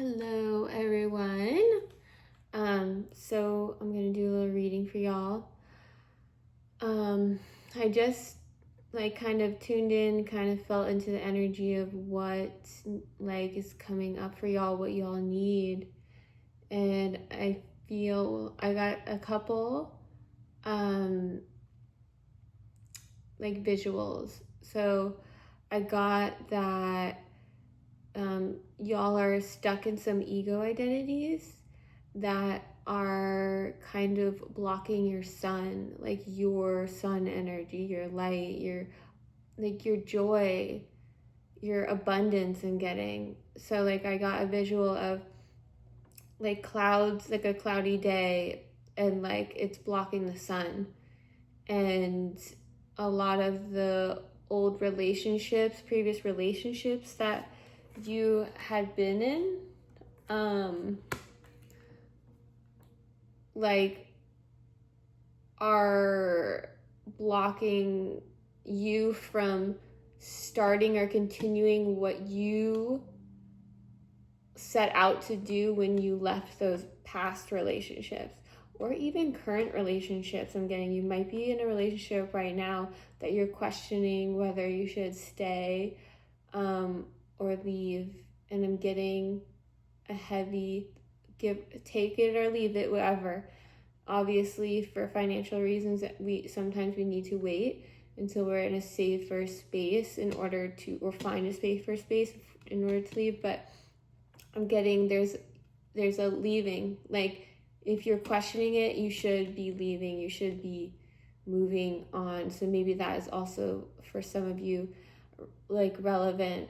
Hello everyone. So I'm gonna do a little reading for y'all. I just kind of tuned in, kind of felt into the energy of what is coming up for y'all, what y'all need. And I feel I got a couple visuals. So I got that y'all are stuck in some ego identities that are kind of blocking your sun, like your sun energy, your light, your joy, your abundance in getting. So I got a visual of clouds, like a cloudy day, and it's blocking the sun. And a lot of the old relationships, previous relationships that you had been in, are blocking you from starting or continuing what you set out to do when you left those past relationships, or even current relationships. You might be in a relationship right now that you're questioning whether you should stay or leave, and I'm getting a heavy take it or leave it, whatever. Obviously, for financial reasons, we need to wait until we're in a safer space or find a safer space in order to leave. But I'm getting there's a leaving. If you're questioning it, you should be leaving. You should be moving on. So maybe that is also for some of you relevant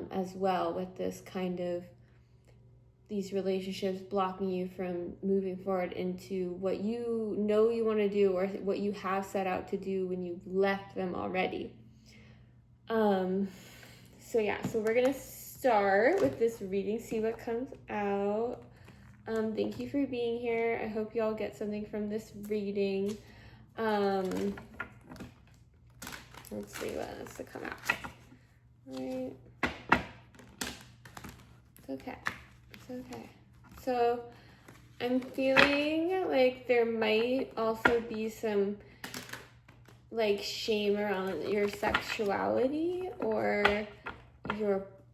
as well, with this kind of these relationships blocking you from moving forward into what you know you want to do, or what you have set out to do when you left them already. So we're gonna start with this reading, see what comes out. Thank you for being here. I hope y'all get something from this reading. Let's see what else to come out. All right. It's okay. So I'm feeling like there might also be some shame around your sexuality, or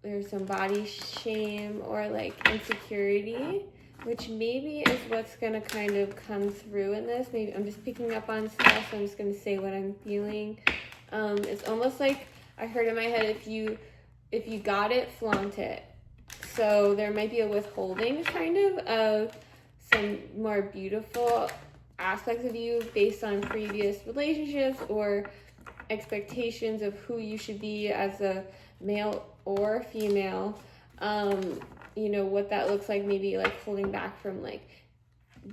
there's some body shame or insecurity, which maybe is what's gonna kind of come through in this. Maybe I'm just picking up on stuff, so I'm just gonna say what I'm feeling. It's almost like I heard in my head, if you got it, flaunt it. So there might be a withholding kind of some more beautiful aspects of you based on previous relationships or expectations of who you should be as a male or female. What that looks like, maybe holding back from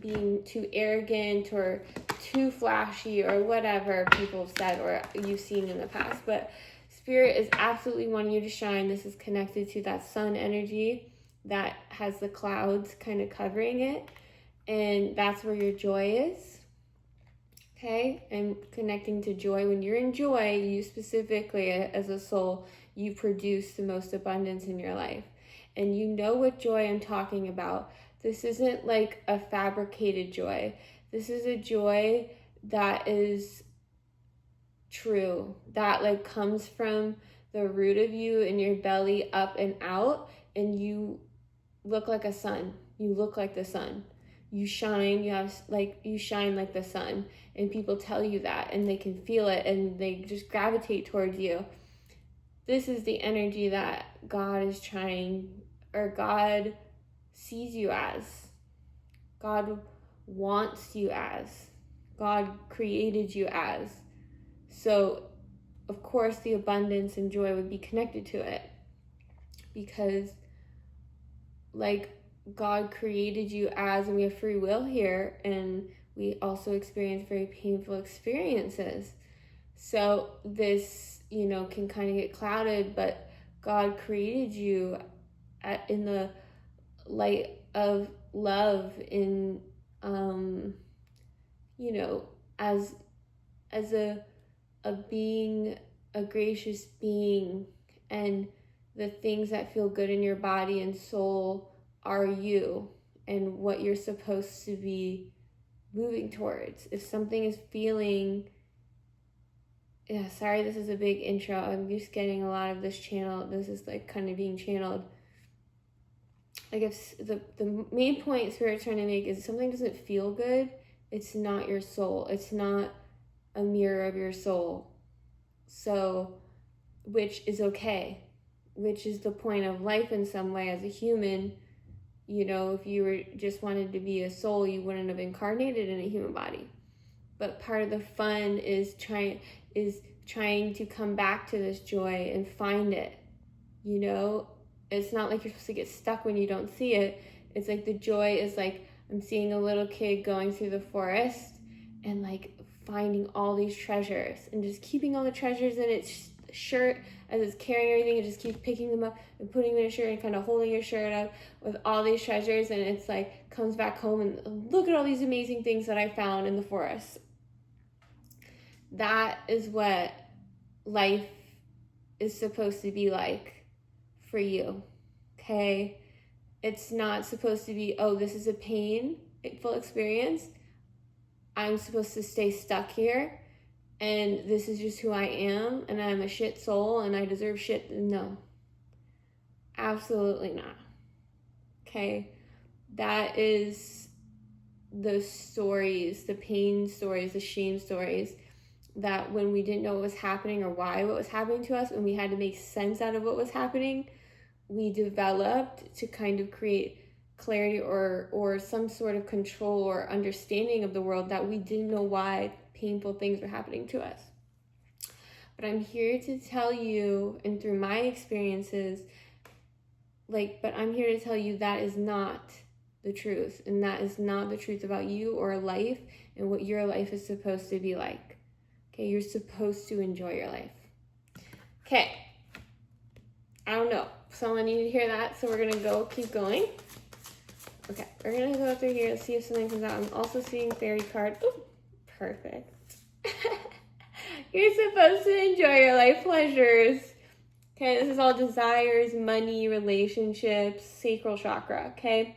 being too arrogant or too flashy or whatever people have said or you've seen in the past. But Spirit is absolutely wanting you to shine. This is connected to that sun energy that has the clouds kind of covering it. And that's where your joy is. Okay? And connecting to joy. When you're in joy, you specifically, as a soul, you produce the most abundance in your life. And you know what joy I'm talking about. This isn't like a fabricated joy. This is a joy that is true, that comes from the root of you in your belly up and out, and you look like a sun. You look like the sun. You shine. You shine like the sun, and people tell you that, and they can feel it, and they just gravitate towards you. This is the energy that God is trying, or God sees you as. God wants you as. God created you as. So, of course, the abundance and joy would be connected to it, because God created you as, and we have free will here, and we also experience very painful experiences. So this, can kind of get clouded, but God created you in the light of love, in, as a being, a gracious being, and the things that feel good in your body and soul are you and what you're supposed to be moving towards. If something is feeling, yeah, sorry, this is a big intro. I'm just getting a lot of this channel. This is like kind of being channeled. Like if the main point Spirit's trying to make is if something doesn't feel good, it's not your soul. It's not a mirror of your soul. So, which is okay, which is the point of life in some way as a human. You know, if you were just wanted to be a soul, you wouldn't have incarnated in a human body. But part of the fun is trying to come back to this joy and find it. You know, it's not like you're supposed to get stuck when you don't see it. It's like the joy is like, I'm seeing a little kid going through the forest and like finding all these treasures and just keeping all the treasures in its shirt as it's carrying everything, and just keeps picking them up and putting them in a shirt and kind of holding your shirt up with all these treasures, and it's like comes back home and look at all these amazing things that I found in the forest. That is what life is supposed to be like for you, okay? It's not supposed to be, oh, this is a painful experience. I'm supposed to stay stuck here and this is just who I am and I'm a shit soul and I deserve shit. No, absolutely not. Okay, that is the stories, the pain stories, the shame stories that when we didn't know what was happening or why what was happening to us and we had to make sense out of what was happening, we developed to kind of create clarity or some sort of control or understanding of the world that we didn't know why painful things were happening to us. But I'm here to tell you, and through my experiences, but I'm here to tell you that is not the truth, and that is not the truth about you or life and what your life is supposed to be like. Okay, you're supposed to enjoy your life. Okay, I don't know. Someone needed to hear that, so we're gonna keep going. Okay, we're gonna go through here and see if something comes out. I'm also seeing fairy card. Ooh, perfect. You're supposed to enjoy your life pleasures. Okay, this is all desires, money, relationships, sacral chakra, okay?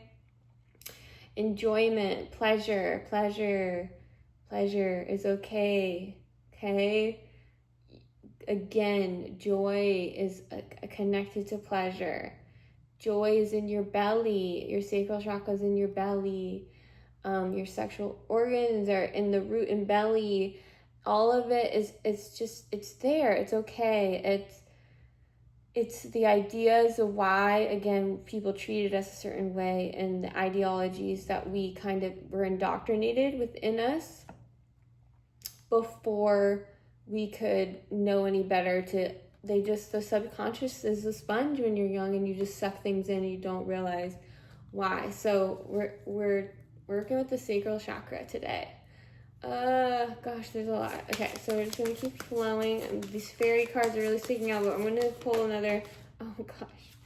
Enjoyment, pleasure is okay, okay? Again, joy is connected to pleasure. Joy is in your belly. Your sacral chakra is in your belly. Your sexual organs are in the root and belly. All of it it's there. It's okay. It's the ideas of why, again, people treated us a certain way and the ideologies that we kind of were indoctrinated within us before we could know any better. The subconscious is a sponge when you're young and you just suck things in and you don't realize why. So we're working with the sacral chakra today. Gosh, there's a lot. Okay, so we're just gonna keep flowing. And these fairy cards are really sticking out, but I'm gonna pull another. Oh gosh.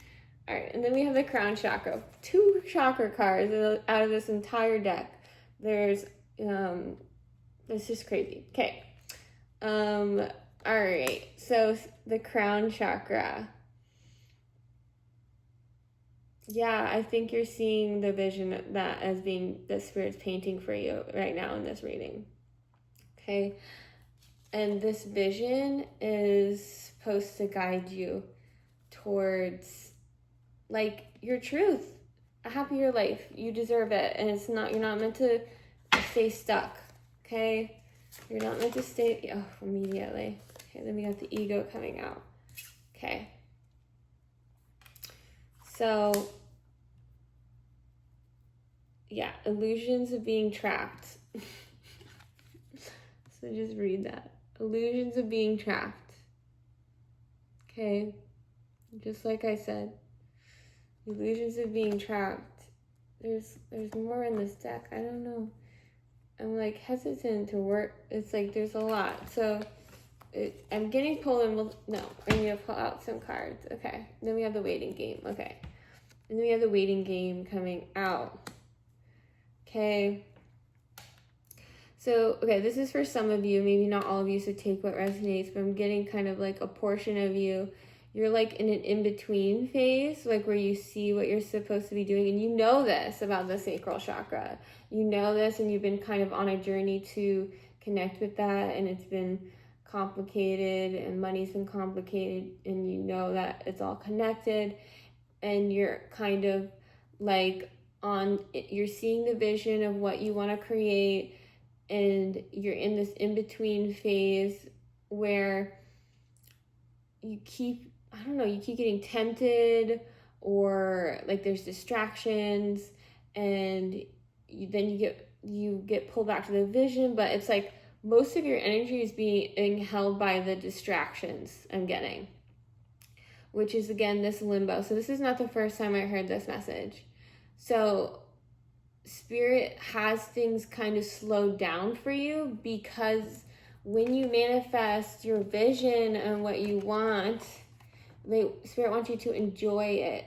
All right, and then we have the crown chakra. 2 chakra cards out of this entire deck. It's just crazy. Okay. All right. So the crown chakra. Yeah, I think you're seeing the vision of that as being the Spirit's painting for you right now in this reading. Okay. And this vision is supposed to guide you towards your truth, a happier life. You deserve it. And you're not meant to stay stuck. Okay. You're not meant to stay, immediately. Okay. Then we got the ego coming out. Okay. So, yeah, illusions of being trapped. So just read that. Illusions of being trapped. Okay? Just like I said. Illusions of being trapped. There's more in this deck. I don't know. I'm hesitant to work. It's there's a lot. So I'm getting pulled and I need to pull out some cards. Okay. Then we have the waiting game. Okay. And then we have the waiting game coming out. Okay. So, okay, this is for some of you, maybe not all of you, so take what resonates, but I'm getting kind of a portion of you. you're like in an in-between phase, like where you see what you're supposed to be doing, and you know this about the sacral chakra. You know this, and you've been kind of on a journey to connect with that, and it's been complicated, and money's been complicated, and you know that it's all connected, and you're kind of like you're seeing the vision of what you want to create, and you're in this in-between phase where you keep getting tempted, or like there's distractions, and then you get pulled back to the vision, but it's like most of your energy is being held by the distractions I'm getting, which is again this limbo. So this is not the first time I heard this message. So Spirit has things kind of slowed down for you, because when you manifest your vision and what you want, Spirit wants you to enjoy it.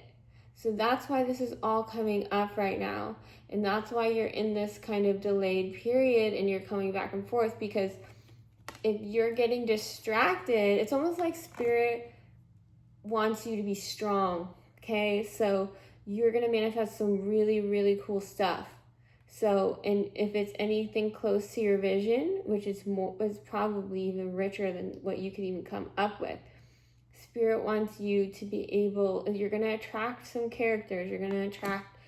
So that's why this is all coming up right now. And that's why you're in this kind of delayed period and you're coming back and forth, because if you're getting distracted, it's almost like Spirit wants you to be strong, okay? So you're going to manifest some really, really cool stuff. So, and if it's anything close to your vision, which is probably even richer than what you could even come up with, Spirit wants you to be able, you're going to attract some characters, you're going to attract,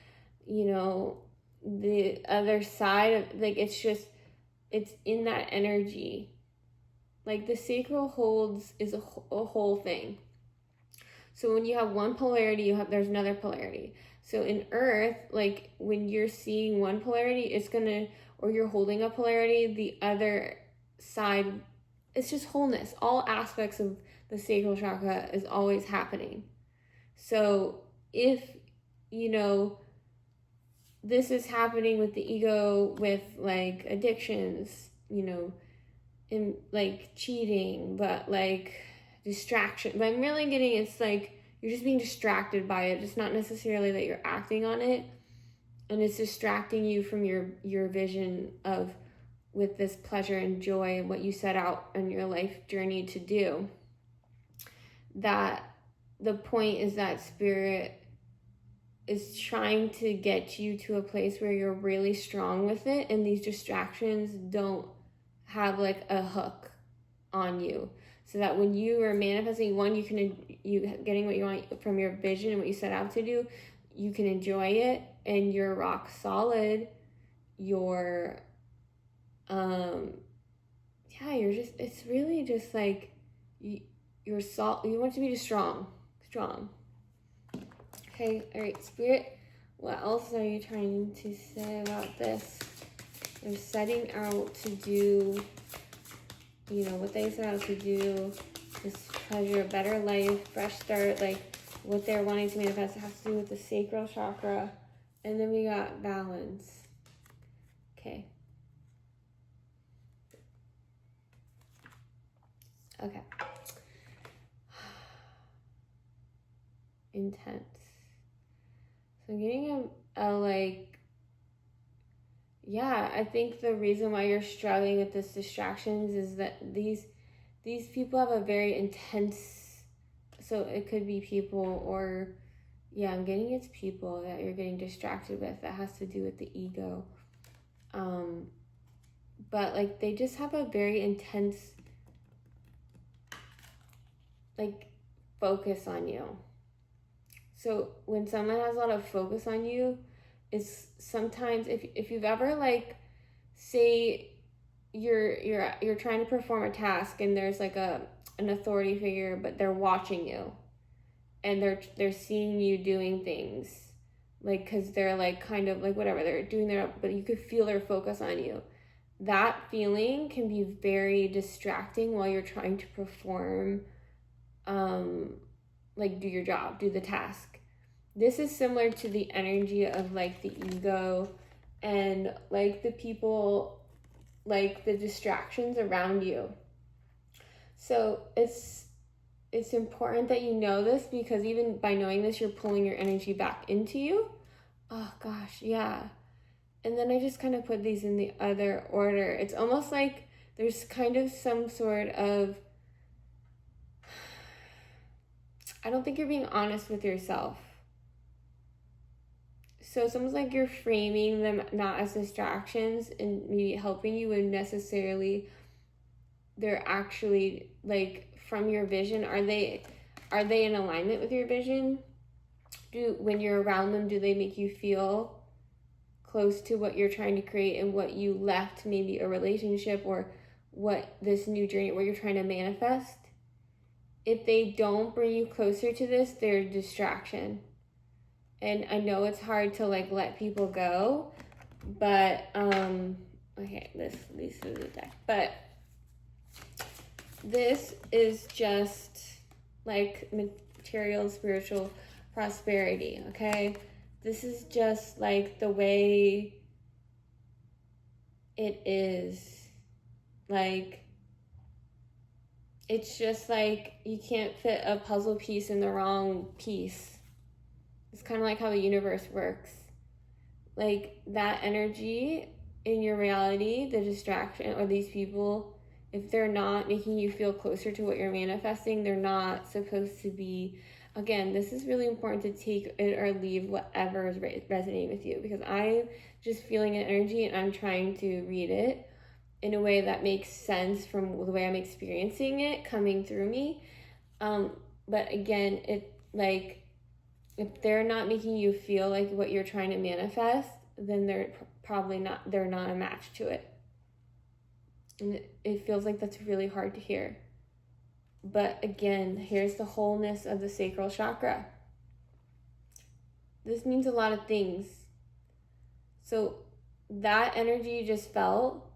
the other side of, like, it's in that energy. Like the sacral is a whole thing. So when you have one polarity, there's another polarity. So in Earth, like when you're seeing one polarity, or you're holding a polarity, the other side, it's just wholeness. All aspects of the sacral chakra is always happening. So if, this is happening with the ego, with like addictions, in like cheating, but like distraction. But I'm really getting, it's like you're just being distracted by it. It's not necessarily that you're acting on it, and it's distracting you from your vision of with this pleasure and joy and what you set out on your life journey to do. That the point is that Spirit is trying to get you to a place where you're really strong with it, and these distractions don't have like a hook on you, so that when you are manifesting you getting what you want from your vision and what you set out to do, you can enjoy it, and you're rock solid. You're it's really just like you want to be just strong. Okay, all right, Spirit, what else are you trying to say about this? They're setting out to do, what they set out to do, this pleasure, a better life, fresh start, like what they're wanting to manifest. It has to do with the sacral chakra. And then we got balance. Okay. Okay. Intense. So I'm getting I think the reason why you're struggling with this distractions is that these people have a very intense, so it could be people, or I'm getting it's people that you're getting distracted with that has to do with the ego. But like they just have a very intense like focus on you. So when someone has a lot of focus on you, it's sometimes if you've ever like, say you're trying to perform a task and there's like an authority figure, but they're watching you and they're seeing you doing things, like because they're like kind of like whatever they're doing but you could feel their focus on you. That feeling can be very distracting while you're trying to perform, like do your job, do the task. This is similar to the energy of like the ego and like the people, like the distractions around you. So it's important that you know this, because even by knowing this, you're pulling your energy back into you. Oh gosh, yeah. And then I just kind of put these in the other order. It's almost like there's kind of some sort of I don't think you're being honest with yourself. So it's almost like you're framing them not as distractions and maybe helping you, when necessarily they're actually like from your vision. Are they in alignment with your vision? When you're around them, do they make you feel close to what you're trying to create and what you left, maybe a relationship or what this new journey, what you're trying to manifest? If they don't bring you closer to this, they're a distraction. And I know it's hard to like let people go, but okay, these are the deck. But this is just like material, spiritual prosperity, okay? This is just like the way it is. Like, it's just like you can't fit a puzzle piece in the wrong piece. It's kind of like how the universe works. Like, that energy in your reality, the distraction, or these people, if they're not making you feel closer to what you're manifesting, they're not supposed to be. Again, this is really important to take it or leave whatever is resonating with you, because I'm just feeling an energy and I'm trying to read it in a way that makes sense from the way I'm experiencing it coming through me. But again, it like, if they're not making you feel like what you're trying to manifest, then they're not a match to it. And it feels like that's really hard to hear. But again, here's the wholeness of the sacral chakra. This means a lot of things. So that energy you just felt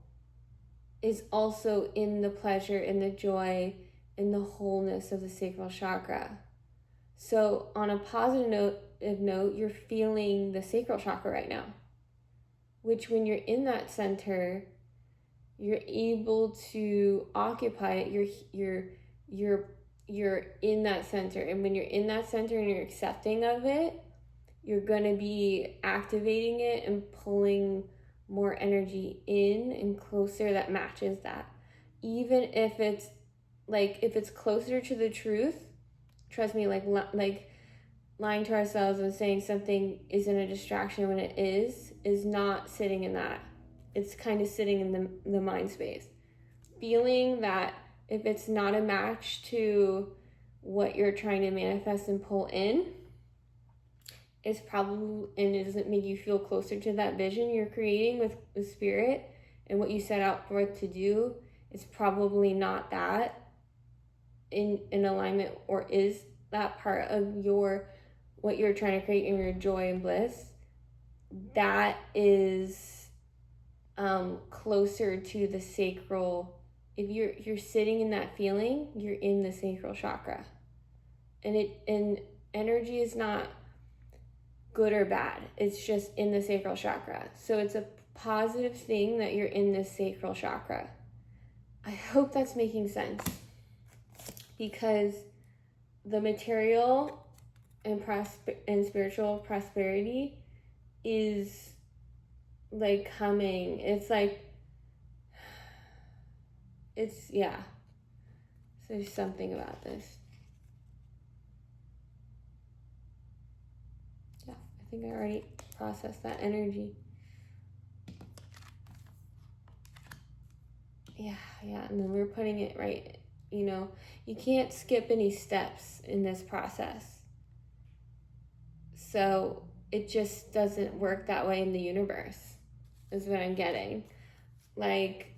is also in the pleasure, in the joy, in the wholeness of the sacral chakra. So on a positive note, you're feeling the sacral chakra right now, which when you're in that center, you're able to occupy it. You're in that center. And when you're in that center and you're accepting of it, you're going to be activating it and pulling more energy in and closer that matches that. Even if it's closer to the truth, trust me, like lying to ourselves and saying something isn't a distraction when it is not sitting in that. It's kind of sitting in the mind space. Feeling that if it's not a match to what you're trying to manifest and pull in, it's probably, and it doesn't make you feel closer to that vision you're creating with the spirit and what you set out for it to do, it's probably not that in alignment, or is that part of what you're trying to create in your joy and bliss. That is closer to the sacral. If you're sitting in that feeling, you're in the sacral chakra. And energy is not good or bad. It's just in the sacral chakra. So it's a positive thing that you're in the sacral chakra. I hope that's making sense, because the material and spiritual prosperity is like coming. It's like, yeah. So there's something about this. Yeah, I think I already processed that energy. Yeah, and then we're putting it right. You can't skip any steps in this process. So it just doesn't work that way in the universe, is what I'm getting. Like,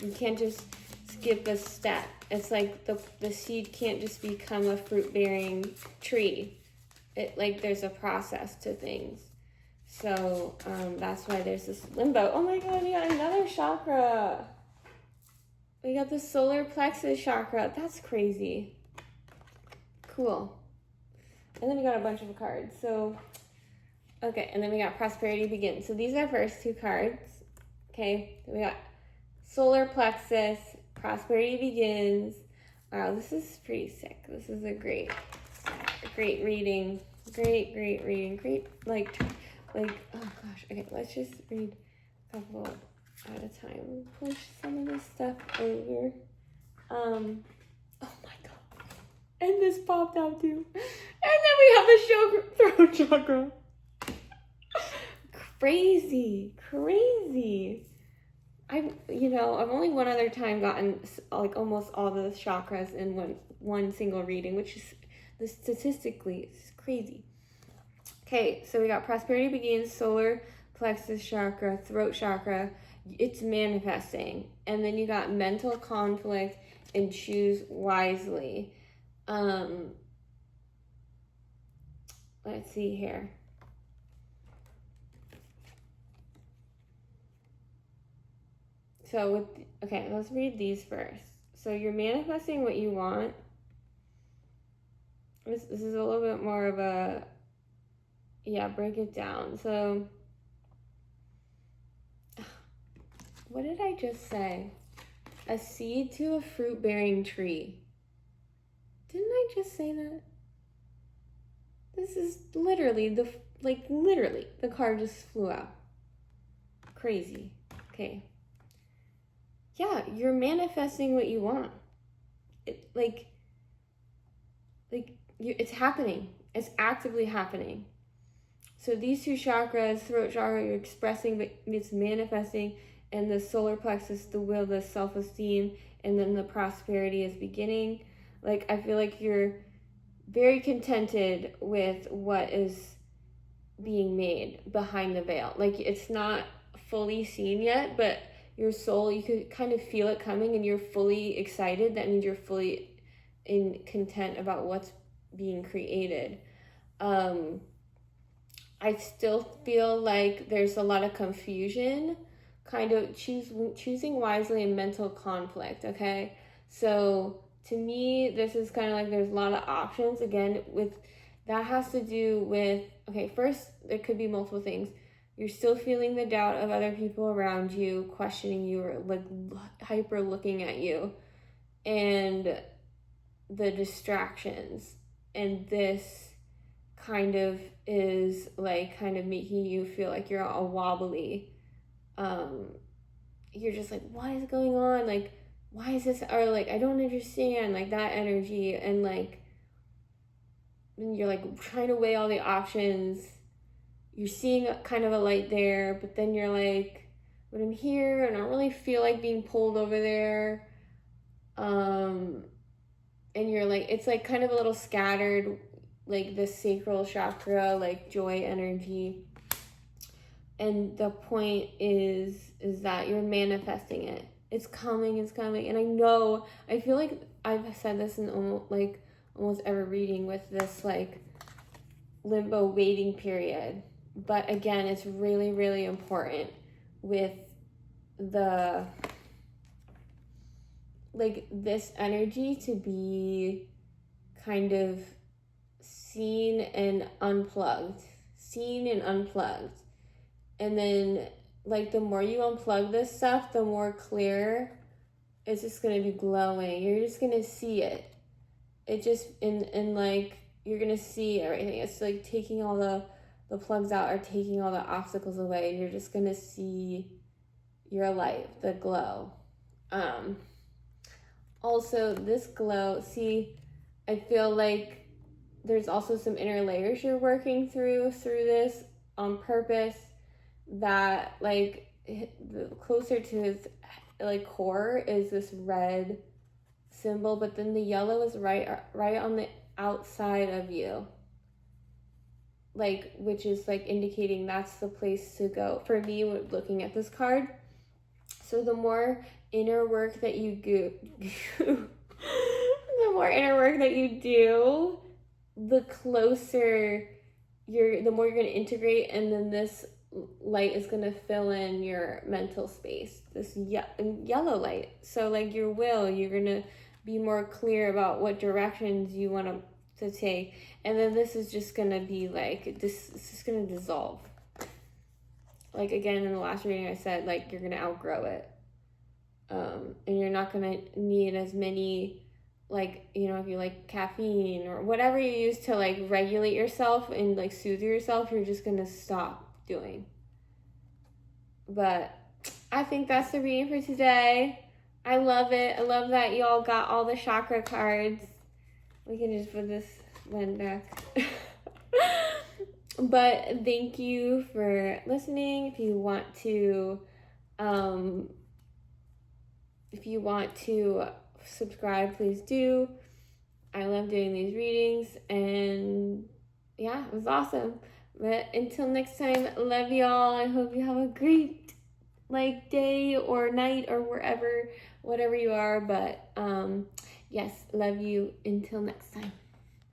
you can't just skip a step. It's like the seed can't just become a fruit-bearing tree. There's a process to things. So that's why there's this limbo. Oh my God, we got another chakra. We got the solar plexus chakra. That's crazy. Cool. And then we got a bunch of cards. So, okay, and then we got prosperity begins. So these are our first two cards. Okay, then we got solar plexus, prosperity begins. Wow, this is pretty sick. This is a great reading. Great reading. Great, oh gosh. Okay, let's just read a couple at a time. Push some of this stuff over. Oh my God. And this popped out too. And then we have the throat chakra. Crazy. I've only one other time gotten like almost all the chakras in one single reading, which is statistically it's crazy. Okay, so we got prosperity begins, solar plexus chakra, throat chakra. It's manifesting. And then you got mental conflict and choose wisely. Let's see here. So let's read these first. So you're manifesting what you want. This is a little bit more of a, break it down. So what did I just say? A seed to a fruit-bearing tree. Didn't I just say that? This is literally the card just flew out. Crazy. Okay. Yeah, you're manifesting what you want. It's happening. It's actively happening. So these two chakras, throat chakra, you're expressing, but it's manifesting, and the solar plexus, the will, the self-esteem, and then the prosperity is beginning. Like, I feel like you're very contented with what is being made behind the veil. Like, it's not fully seen yet, but your soul, you could kind of feel it coming, and you're fully excited. That means you're fully in content about what's being created. I still feel like there's a lot of confusion, kind of choosing wisely and mental conflict, okay? So to me, this is kind of like there's a lot of options. Again, that has to do with, first, there could be multiple things. You're still feeling the doubt of other people around you, questioning you, or like hyper looking at you, and the distractions. And this kind of is like kind of making you feel like you're all wobbly. You're just like, what is going on? Like, why is this? Or like, I don't understand, like that energy. And like, and you're like trying to weigh all the options. You're seeing kind of a light there, but then you're like, but I'm here and I don't really feel like being pulled over there. And you're like, it's like kind of a little scattered, like the sacral chakra, like joy energy. And the point is that you're manifesting it. It's coming. And I feel like I've said this in almost every reading with this like limbo waiting period. But again, it's really, really important with the, like this energy to be kind of seen and unplugged. And then like the more you unplug this stuff, the more clear it's just going to be glowing. You're just going to see it. It just, and like, you're going to see everything. It's like taking all the plugs out or taking all the obstacles away, and you're just going to see your light, the glow. Also, this glow, see, I feel like there's also some inner layers you're working through this on purpose, that like the closer to his like core is this red symbol, but then the yellow is right on the outside of you, like, which is like indicating that's the place to go for me looking at this card. So the more inner work that you do the closer the more you're going to integrate, and then this light is going to fill in your mental space, this yellow light. So like your will, you're going to be more clear about what directions you want to take, and then this is just going to be like this is going to dissolve. Like again, in the last reading I said, like, you're going to outgrow it, and you're not going to need as many, like, you know, if you like caffeine or whatever you use to like regulate yourself and like soothe yourself, you're just going to stop doing. But I think that's the reading for today. I love it. I love that y'all got all the chakra cards. We can just put this one back. But thank you for listening. If you want to subscribe, please do. I love doing these readings, and yeah, it was awesome. But until next time, love y'all. I hope you have a great day or night or whatever you are. But yes, love you. Until next time.